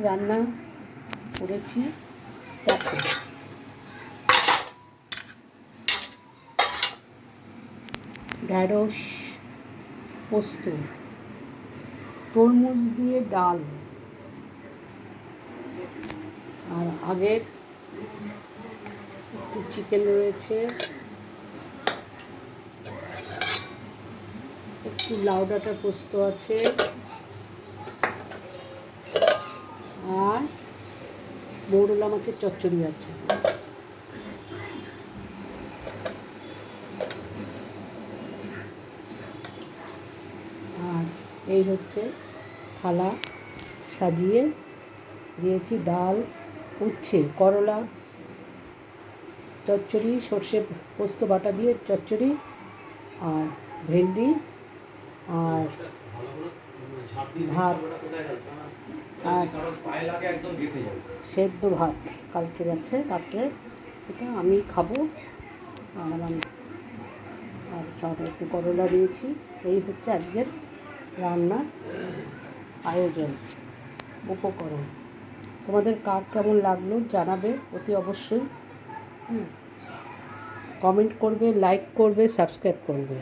রান্না করেছি। দেখো, ঢ্যাঁড়স পোস্ত, তরমুজ দিয়ে ডাল, আর আগের একটু চিকেন রয়েছে, একটু লাউ ডাঁটার পোস্ত আছে, আর মৌরলা মাছের চচ্চড়ি আছে। আর এই হচ্ছে থালা সাজিয়ে দিয়েছি। ডাল, উচ্ছে, করলা চচ্চড়ি, সর্ষে পোস্ত বাটা দিয়ে চচ্চড়ি, আর ভেন্ডি, আর ভাত, আর সেদ্ধ ভাত কালকের আছে রাত্রে, এটা আমি খাবো। আর সব একটু করলা দিয়েছি। এই হচ্ছে আজকের রান্নার আয়োজন, উপকরণ। তোমাদের কার কেমন লাগলো জানাবে অতি অবশ্যই। কমেন্ট করবে, লাইক করবে, সাবস্ক্রাইব করবে।